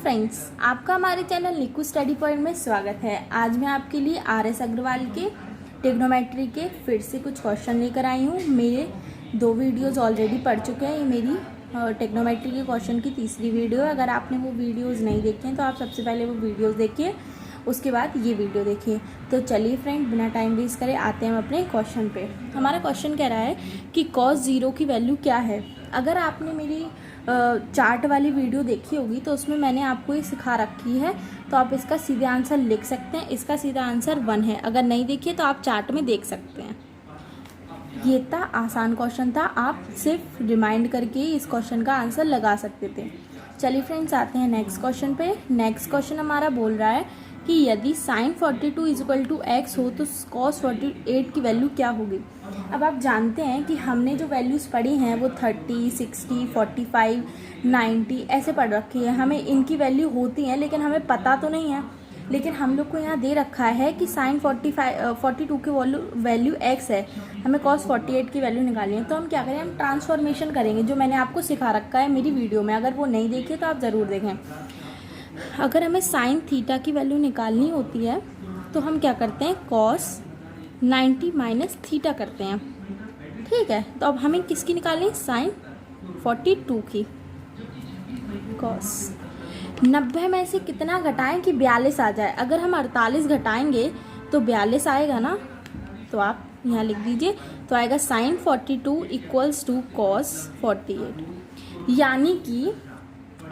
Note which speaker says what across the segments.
Speaker 1: Friends, आपका हमारे channel निकू study point में स्वागत है। आज मैं आपके लिए आर.एस. अग्रवाल के ट्रिग्नोमेट्री के फिर से कुछ क्वेश्चन लेकर आई हूँ। मेरे 2 वीडियोज़ ऑलरेडी पढ़ चुके हैं। ये मेरी ट्रिग्नोमेट्री के क्वेश्चन की तीसरी वीडियो है। अगर आपने वो वीडियोज़ नहीं देखे हैं तो आप सबसे पहले वो वीडियोज़ देखिए, उसके बाद ये वीडियो देखिए। तो चलिए फ्रेंड, बिना टाइम वेस्ट करे आते हैं हम अपने क्वेश्चन पे। हमारा क्वेश्चन कह रहा है कि cos 0 की वैल्यू क्या है। अगर आपने मेरी चार्ट वाली वीडियो देखी होगी तो उसमें मैंने आपको ये सिखा रखी है, तो आप इसका सीधे आंसर लिख सकते हैं। इसका सीधा आंसर 1 है। अगर नहीं देखिए तो आप चार्ट में देख सकते हैं। ये था आसान क्वेश्चन था, आप सिर्फ रिमाइंड करके ही इस क्वेश्चन का आंसर लगा सकते थे। चलिए फ्रेंड्स, आते हैं नेक्स्ट क्वेश्चन पे। नेक्स्ट क्वेश्चन हमारा बोल रहा है कि यदि sin 42 = x हो तो cos 48 की वैल्यू क्या होगी। अब आप जानते हैं कि हमने जो वैल्यूज़ पढ़ी हैं वो 30, 60, 45, 90 ऐसे पढ़ रखी है। हमें इनकी वैल्यू होती हैं लेकिन हमें पता तो नहीं है। लेकिन हम लोग को यहाँ दे रखा है कि sin 42 की वैल्यू x है, हमें cos 48 की वैल्यू निकालनी है। तो हम क्या करें, हम ट्रांसफॉर्मेशन करेंगे, जो मैंने आपको सिखा रखा है मेरी वीडियो में। अगर वो नहीं देखे तो आप ज़रूर देखें। अगर हमें sin थीटा की वैल्यू निकालनी होती है तो हम क्या करते हैं, cos 90 - थीटा करते हैं। ठीक है, तो अब हमें किसकी निकालनी है, sin 42 की। cos 90 में से कितना घटाएं कि 42 आ जाए। अगर हम 48 घटाएंगे तो 42 आएगा ना, तो आप यहाँ लिख दीजिए। तो आएगा sin 42 = cos 48। यानी कि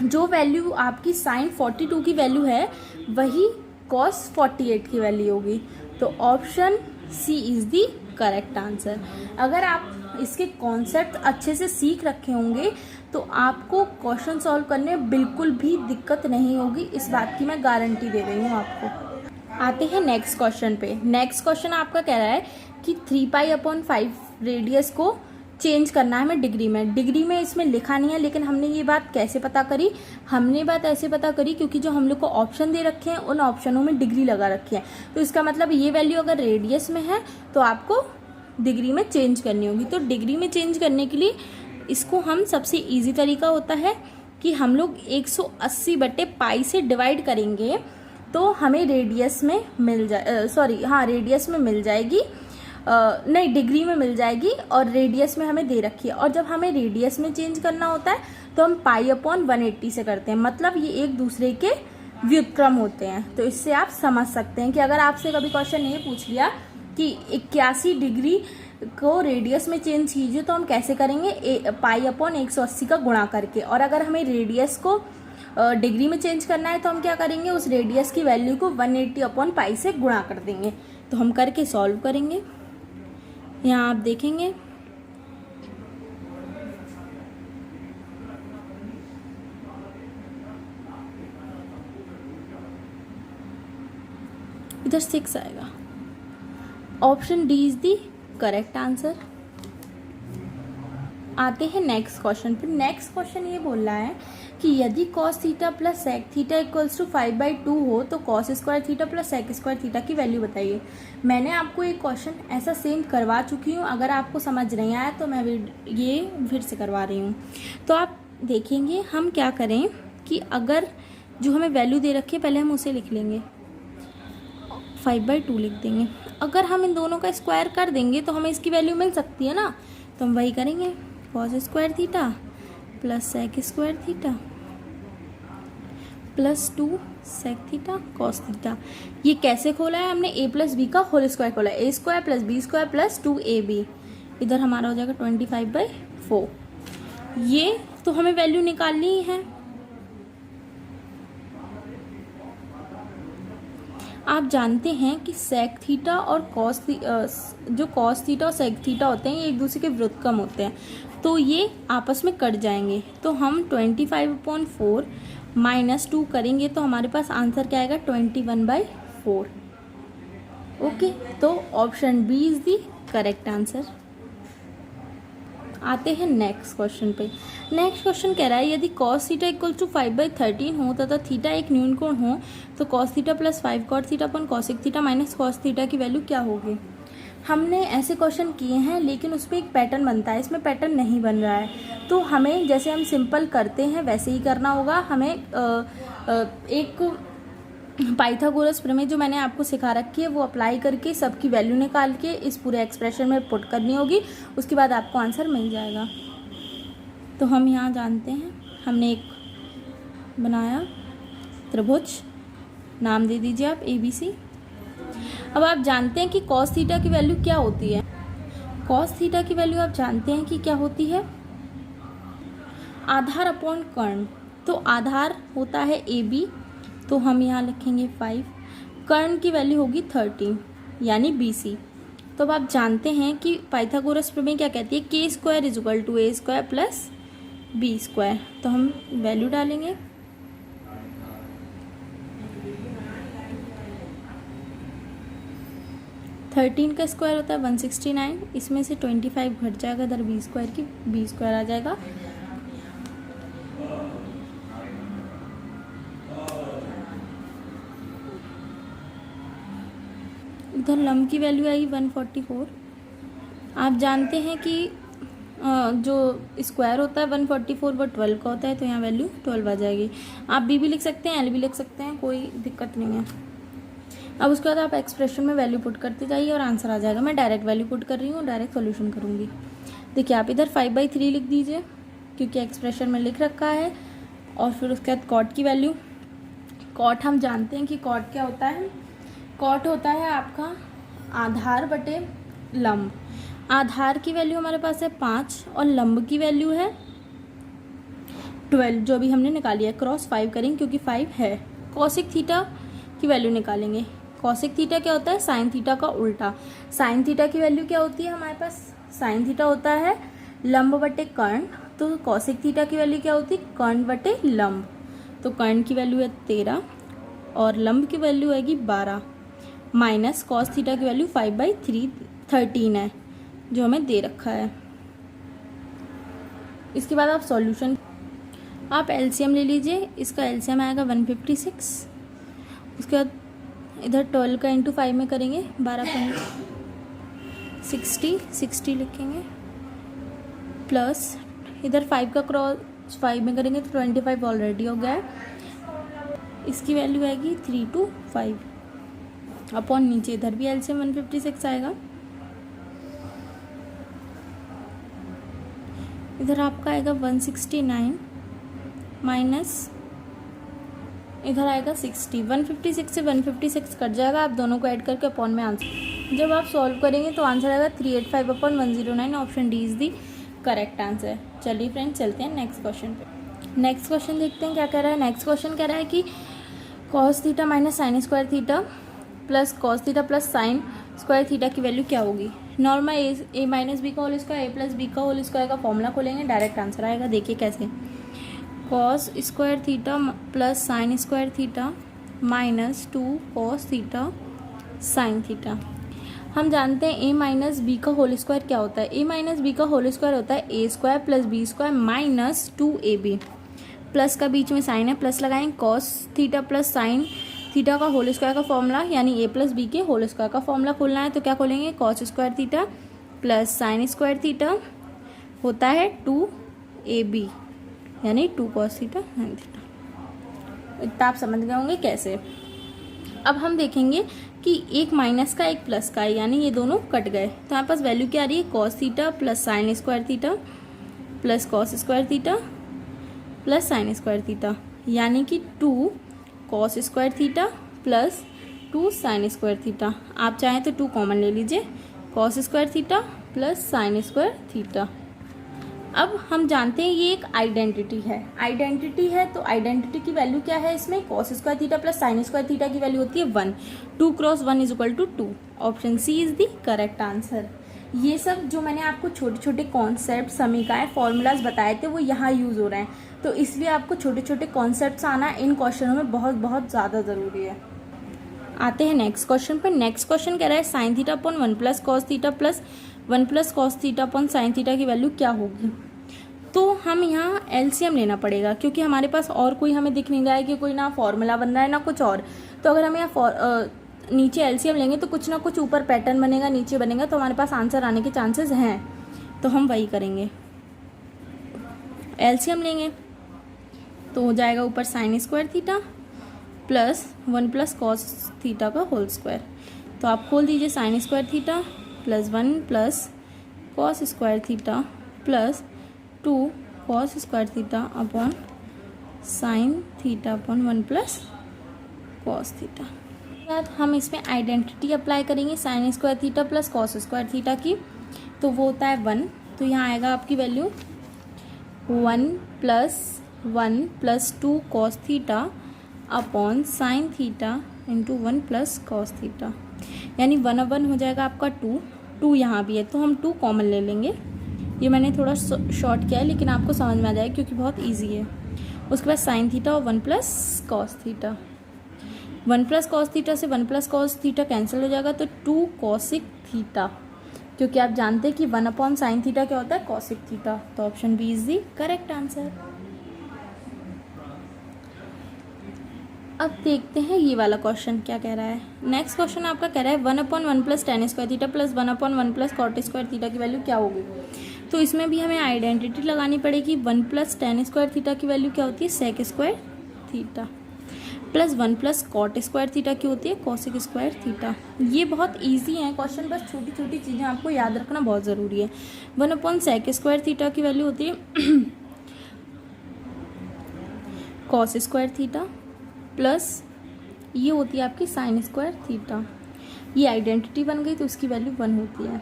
Speaker 1: जो वैल्यू आपकी sin 42 की वैल्यू है वही cos 48 की वैल्यू होगी। तो option C is the correct answer. अगर आप इसके कॉन्सेप्ट अच्छे से सीख रखे होंगे तो आपको क्वेश्चन सॉल्व करने में बिल्कुल भी दिक्कत नहीं होगी, इस बात की मैं गारंटी दे रही हूँ आपको। आते हैं नेक्स्ट क्वेश्चन पे। नेक्स्ट क्वेश्चन आपका कह रहा है कि 3π/5 रेडियस को चेंज करना है हमें डिग्री में। डिग्री में इसमें लिखा नहीं है, लेकिन हमने ये बात कैसे पता करी, हमने बात ऐसे पता करी क्योंकि जो हम लोग को ऑप्शन दे रखे हैं उन ऑप्शनों में डिग्री लगा रखी है। तो इसका मतलब ये वैल्यू अगर रेडियस में है तो आपको डिग्री में चेंज करनी होगी। तो डिग्री में चेंज करने के लिए इसको हम सबसे ईजी तरीका होता है कि हम लोग 180/π से डिवाइड करेंगे तो हमें रेडियस में मिल रेडियस में मिल जाएगी, नहीं डिग्री में मिल जाएगी, और रेडियस में हमें दे रखी है। और जब हमें रेडियस में चेंज करना होता है तो हम π/180 से करते हैं। मतलब ये एक दूसरे के व्युत्क्रम होते हैं। तो इससे आप समझ सकते हैं कि अगर आपसे कभी क्वेश्चन ये पूछ लिया कि 81 डिग्री को रेडियस में चेंज कीजिए तो हम कैसे करेंगे, π/180 का गुणा करके। और अगर हमें रेडियस को डिग्री में चेंज करना है तो हम क्या करेंगे, उस रेडियस की वैल्यू को 180/π से गुणा कर देंगे। तो हम करके सॉल्व करेंगे। यहाँ आप देखेंगे इधर 6 आएगा। Option D is the correct answer. आते हैं नेक्स्ट क्वेश्चन पर। नेक्स्ट क्वेश्चन ये बोल रहा है कि यदि cos θ + sec θ = 5/2 हो तो cos² θ + sec² θ की वैल्यू बताइए। मैंने आपको एक क्वेश्चन ऐसा सेम करवा चुकी हूँ। अगर आपको समझ नहीं आया तो मैं ये फिर से करवा रही हूँ। तो आप देखेंगे हम क्या करें कि अगर जो हमें वैल्यू दे रखी है पहले हम उसे लिख लेंगे, 5/2 लिख देंगे। अगर हम इन दोनों का स्क्वायर कर देंगे तो हमें इसकी वैल्यू मिल सकती है ना, तो हम वही करेंगे, cos² θ + sec² θ +2 sec θ cos θ। ये कैसे खोला है हमने, a + b का होल स्क्वायर खोला है, a² + b² + 2ab। इधर हमारा हो जाएगा 25/4। ये तो हमें वैल्यू निकालनी ही है। आप जानते हैं कि sec θ और जो cos θ और sec θ होते हैं ये एक दूसरे के व्युत्क्रम होते हैं, तो ये आपस में कट जाएंगे। तो हम 25/4 - 2 करेंगे तो हमारे पास आंसर क्या आएगा, 21/4। ओके, तो option B is the correct answer. आते हैं नेक्स्ट क्वेश्चन पे। नेक्स्ट क्वेश्चन कह रहा है यदि cos θ = 5/13 हो तथा थीटा एक न्यूनकोण हो तो cos θ + 5 cot θ cosec θ - cos θ की वैल्यू क्या होगी। हमने ऐसे क्वेश्चन किए हैं लेकिन उसमें एक पैटर्न बनता है, इसमें पैटर्न नहीं बन रहा है। तो हमें जैसे हम सिंपल करते हैं वैसे ही करना होगा। हमें एक पाइथागोरस प्रमेय जो मैंने आपको सिखा रखी है वो अप्लाई करके सबकी वैल्यू निकाल के इस पूरे एक्सप्रेशन में पुट करनी होगी, उसके बाद आपको आंसर मिल जाएगा। तो हम यहाँ जानते हैं, हमने एक बनाया त्रिभुज, नाम दे दीजिए आप ABC। अब आप जानते हैं कि कॉस थीटा की वैल्यू क्या होती है। कॉस थीटा की वैल्यू आप जानते हैं कि क्या होती है, आधार अपॉन कर्ण। तो आधार होता है AB, तो हम यहाँ लिखेंगे 5, कर्ण की वैल्यू होगी 13 यानी BC। तो अब आप जानते हैं कि पाइथागोरस प्रमेय क्या कहती है, k² = a² प्लस b²। तो हम वैल्यू डालेंगे, थर्टीन का स्क्वायर होता है 169, इसमें से 25 घट जाएगा इधर b² की, b² आ जाएगा। इधर लंब की वैल्यू आएगी 144। आप जानते हैं कि जो स्क्वायर होता है 144 वो 12 का होता है, तो यहाँ वैल्यू 12 आ जाएगी। आप b भी लिख सकते हैं, l भी लिख सकते हैं, कोई दिक्कत नहीं है। अब उसके बाद आप एक्सप्रेशन में वैल्यू पुट करते जाइए और आंसर आ जाएगा। मैं डायरेक्ट वैल्यू पुट कर रही हूँ, डायरेक्ट सोल्यूशन करूँगी। देखिए आप इधर 5/3 लिख दीजिए क्योंकि एक्सप्रेशन में लिख रखा है, और फिर उसके बाद कॉट की वैल्यू। कॉट हम जानते हैं कि कॉट क्या होता है, कॉट होता है आपका आधार बटे लंब। आधार की वैल्यू हमारे पास है 5 और लंब की वैल्यू है 12, जो अभी हमने निकाली है। क्रॉस 5 करेंगे क्योंकि 5 है। कॉसिक थीटा की वैल्यू निकालेंगे। कॉसिक थीटा क्या होता है, साइन थीटा का उल्टा। साइन थीटा की वैल्यू क्या होती है हमारे पास, साइन थीटा होता है लंब बटे कर्ण। तो कॉसिक थीटा की वैल्यू क्या होती है, कर्ण बटे लंब। तो कर्ण की वैल्यू है 13 और लंब की वैल्यू आएगी 12, माइनस कॉस थीटा की वैल्यू 5/3 13 है जो हमें दे रखा है। इसके बाद आप सॉल्यूशन, आप एलसीएम ले लीजिए। इसका एलसीएम आएगा 156। उसके बाद इधर 12 का इंटू 5 में करेंगे, 12 का 60 लिखेंगे, प्लस इधर 5 का क्रॉस 5 में करेंगे तो 25 ऑलरेडी हो गया है। इसकी वैल्यू आएगी 325 अपॉन नीचे इधर भी एलसीएम 156 आएगा। इधर आपका आएगा 169 माइनस इधर आएगा 60। 156 से 156 कट जाएगा, आप दोनों को ऐड करके अपॉन में आंसर, जब आप सॉल्व करेंगे तो आंसर आएगा 385/109। Option D is the correct answer. चलिए फ्रेंड्स चलते हैं नेक्स्ट क्वेश्चन पे। नेक्स्ट क्वेश्चन देखते हैं क्या कह रहा है। नेक्स्ट क्वेश्चन कह रहा है कि cos theta minus sign square theta plus cos theta plus sine square theta की वैल्यू क्या होगी। नॉर्मल ए माइनस बी का होल स्क्वायर, ए प्लस बी का होल स्क्वायर का फॉर्मूला खोलेंगे, डायरेक्ट आंसर आएगा। देखिए कैसे, cos square theta plus sine square theta minus 2 cos theta sine theta. हम जानते हैं ए माइनस बी का होल स्क्वायर क्या होता है। ए माइनस बी का होल स्क्वायर होता है A square plus B square minus 2ab। Plus का बीच में साइन है, प्लस लगाएंगे। Cos theta plus sine theta का होल स्क्वायर का फॉर्मूला यानी ए प्लस बी के होल स्क्वायर का फॉर्मूला खोलना है, तो क्या खोलेंगे, cos square theta plus sine square theta होता है 2ab यानी 2 कॉस थीटा साइन थीटा। इतना आप समझ गए होंगे कैसे। अब हम देखेंगे कि एक माइनस का एक प्लस का है, यानी ये दोनों कट गए, तो हमारे पास वैल्यू क्या आ रही है, cos theta plus sine square theta plus cos square theta plus sine square theta, यानी कि 2 cos square theta plus 2 sign square theta. आप चाहें तो 2 कॉमन ले लीजिए, cos square theta plus sine square theta. अब हम जानते हैं ये एक आइडेंटिटी है, तो आइडेंटिटी की वैल्यू क्या है इसमें, cos square theta plus sine square theta की वैल्यू होती है 1। 2 cross 1 is equal to 2। Option C is the correct answer. ये सब जो मैंने आपको छोटे छोटे कॉन्सेप्ट, समीकरण, फॉर्मूलाज बताए थे वो यहाँ यूज हो रहे हैं, तो इसलिए आपको छोटे छोटे कॉन्सेप्ट्स आना इन क्वेश्चनों में बहुत बहुत ज़्यादा ज़रूरी है। आते हैं नेक्स्ट क्वेश्चन पर। नेक्स्ट क्वेश्चन कह रहा है sine theta upon 1 plus cos theta plus 1 plus cos theta upon sine theta की वैल्यू क्या होगी। तो हम यहाँ एलसीएम लेना पड़ेगा क्योंकि हमारे पास और कोई हमें दिख नहीं रहा है कि कोई ना फॉर्मूला बन रहा है ना कुछ और। तो अगर हम यहाँ नीचे एलसीएम लेंगे तो कुछ ना कुछ ऊपर पैटर्न बनेगा, नीचे बनेगा, तो हमारे पास आंसर आने के चांसेस हैं, तो हम वही करेंगे, एलसीएम लेंगे। तो हो जाएगा ऊपर sign square theta plus 1 plus cos theta का होल स्क्वायर। तो आप खोल दीजिए sign square theta plus 1 plus cos square theta plus 2 cos square theta upon sine theta upon 1 plus cos theta. बाद हम इसमें आइडेंटिटी अप्लाई करेंगे sign square theta plus cos square theta की, तो वो होता है 1। तो यहाँ आएगा आपकी value 1 plus 2 cos theta upon sine theta into 1 plus cos theta, यानी 1/1 हो जाएगा आपका 2 यहाँ भी है तो हम 2 कॉमन ले लेंगे। ये मैंने थोड़ा शॉर्ट किया है लेकिन आपको समझ में आ जाएगा क्योंकि बहुत ईजी है। उसके बाद साइन थीटा और 1 plus cos theta, 1 plus cos theta से 1 प्लस कॉस थीटा कैंसिल हो जाएगा तो 2 कॉसिक थीटा, क्योंकि आप जानते हैं कि 1 अपॉन साइन थीटा क्या होता है कॉसिक थीटा। तो option B is the correct answer. अब देखते हैं ये वाला क्वेश्चन क्या कह रहा है। नेक्स्ट क्वेश्चन आपका कह रहा है 1/1 plus tan square theta plus 1/1 plus cot square theta की वैल्यू क्या होगी। तो इसमें भी हमें आइडेंटिटी लगानी पड़ेगी। 1 प्लस टेन स्क्वायर थीटा की वैल्यू क्या होती है sec square theta plus 1 plus cot square theta की होती है कोसिक स्क्वायर थीटा। ये बहुत इजी है क्वेश्चन, बस छोटी छोटी चीज़ें आपको याद रखना बहुत ज़रूरी है। 1 अपॉन सेक स्क्वायर थीटा की वैल्यू होती है कॉस स्क्वायर थीटा प्लस ये होती है आपकी साइन स्क्वायर थीटा। ये आइडेंटिटी बन गई तो उसकी वैल्यू 1 होती है।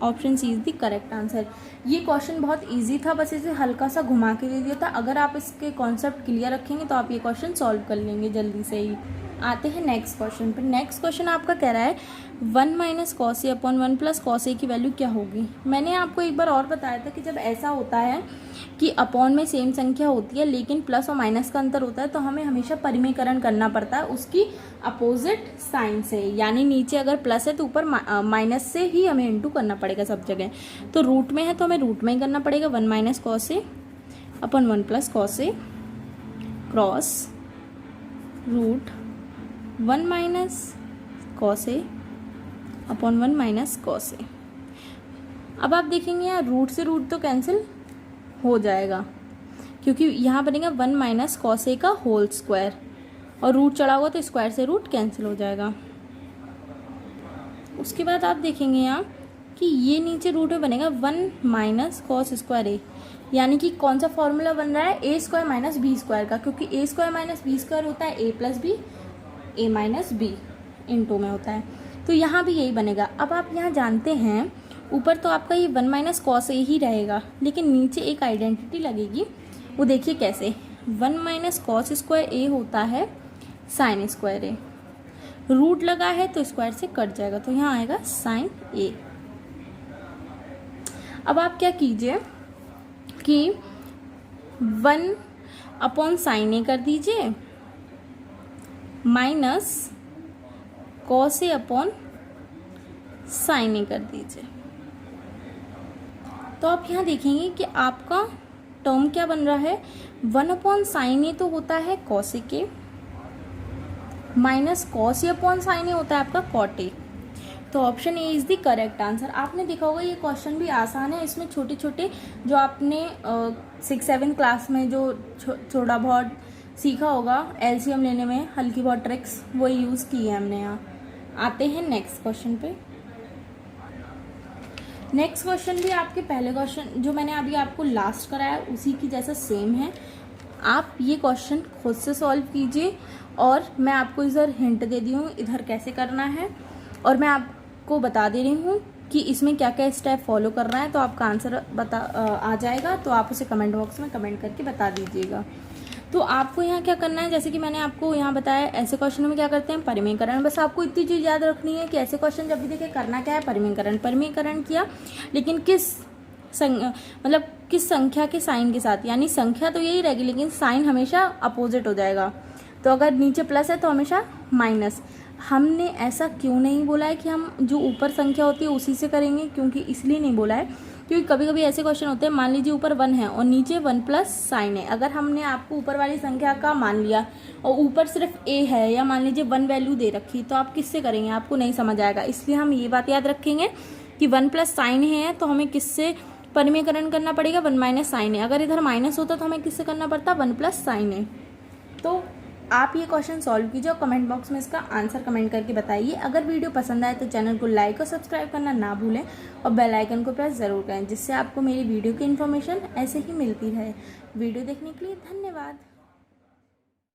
Speaker 1: Option C is the correct answer. ये क्वेश्चन बहुत इजी था, बस इसे हल्का सा घुमा के दे दिया था। अगर आप इसके कॉन्सेप्ट क्लियर रखेंगे तो आप ये क्वेश्चन सॉल्व कर लेंगे जल्दी से ही। आते हैं नेक्स्ट क्वेश्चन पर। नेक्स्ट क्वेश्चन आपका कह रहा है 1 minus cos A upon 1 plus cos A की वैल्यू क्या होगी। मैंने आपको एक बार और बताया था कि जब ऐसा होता है कि अपॉन में सेम संख्या होती है लेकिन प्लस और माइनस का अंतर होता है तो हमें हमेशा परिमेयकरण करना पड़ता है उसकी अपोजिट साइन से, यानी नीचे अगर प्लस है तो ऊपर माइनस से ही हमें इंटू करना पड़ेगा सब जगह। तो रूट में है तो हमें रूट में ही करना पड़ेगा। 1 minus cos A upon 1 plus cos A cross root 1 minus cos A upon 1 minus cos A. अब आप देखेंगे यहाँ रूट से रूट तो कैंसिल हो जाएगा क्योंकि यहाँ बनेगा 1 माइनस कॉस ए का होल स्क्वायर और रूट चढ़ा हुआ तो स्क्वायर से रूट कैंसिल हो जाएगा। उसके बाद आप देखेंगे यहाँ कि ये नीचे रूट में बनेगा 1 माइनस कॉस स्क्वायर ए, यानी कि कौन सा फॉर्मूला बन रहा है A square minus B square का, क्योंकि ए स्क्वायर माइनस बी स्क्वायर होता है ए प्लस बी, ए माइनस बी इंटू में होता है। तो यहाँ भी यही बनेगा। अब आप यहाँ जानते हैं ऊपर तो आपका ये 1 माइनस कॉस ए ही रहेगा लेकिन नीचे एक आइडेंटिटी लगेगी, वो देखिए कैसे। 1 माइनस कॉस स्क्वायर ए होता है साइन स्क्वायर ए, रूट लगा है तो स्क्वायर से कट जाएगा तो यहाँ आएगा साइन ए। अब आप क्या कीजिए कि 1 अपॉन साइन ए कर दीजिए minus cos A upon sine ए कर दीजिए। तो आप यहाँ देखेंगे कि आपका टर्म क्या बन रहा है 1 अपॉन साइन ए तो होता है cosec A minus cos A upon sine ए होता है आपका कॉट ए। तो option A is the correct answer. आपने देखा होगा ये क्वेश्चन भी आसान है, इसमें छोटे छोटे जो आपने 6-7 क्लास में जो थोड़ा बहुत सीखा होगा एलसीएम लेने में हल्की बहुत ट्रिक्स वही यूज़ की है हमने यहाँ। आते हैं नेक्स्ट क्वेश्चन पे। नेक्स्ट क्वेश्चन भी आपके पहले क्वेश्चन जो मैंने अभी आपको लास्ट कराया उसी की जैसा सेम है। आप ये क्वेश्चन खुद से सॉल्व कीजिए और मैं आपको इधर हिंट दे दी हूँ इधर कैसे करना है और मैं आपको बता दे रही हूँ कि इसमें क्या क्या स्टेप फॉलो करना है। तो आपका आंसर आ जाएगा तो आप उसे कमेंट बॉक्स में कमेंट करके बता दीजिएगा। तो आपको यहाँ क्या करना है, जैसे कि मैंने आपको यहाँ बताया ऐसे क्वेश्चन में क्या करते हैं परिमेयकरण। बस आपको इतनी चीज़ याद रखनी है कि ऐसे क्वेश्चन जब भी देखें करना क्या है परिमेयकरण। परिमेयकरण किया लेकिन मतलब किस संख्या के साइन के साथ, यानी संख्या तो यही रहेगी लेकिन साइन हमेशा अपोजिट हो जाएगा। तो अगर नीचे प्लस है तो हमेशा माइनस। हमने ऐसा क्यों नहीं बोला है कि हम जो ऊपर संख्या होती है उसी से करेंगे, क्योंकि इसलिए नहीं बोला है क्योंकि कभी कभी ऐसे क्वेश्चन होते हैं मान लीजिए ऊपर 1 है और नीचे 1 प्लस साइन है। अगर हमने आपको ऊपर वाली संख्या का मान लिया और ऊपर सिर्फ ए है या मान लीजिए 1 वैल्यू दे रखी तो आप किससे करेंगे, आपको नहीं समझ आएगा। इसलिए हम ये बात याद रखेंगे कि 1 प्लस साइन है तो हमें किससे परिमेयकरण करना पड़ेगा 1 माइनस साइन ए। अगर इधर माइनस होता तो हमें किससे करना पड़ता 1 प्लस साइन ए। तो आप ये क्वेश्चन सॉल्व कीजिए और कमेंट बॉक्स में इसका आंसर कमेंट करके बताइए। अगर वीडियो पसंद आए तो चैनल को लाइक और सब्सक्राइब करना ना भूलें और बेल आइकन को प्रेस ज़रूर करें, जिससे आपको मेरी वीडियो की इन्फॉर्मेशन ऐसे ही मिलती रहे। वीडियो देखने के लिए धन्यवाद।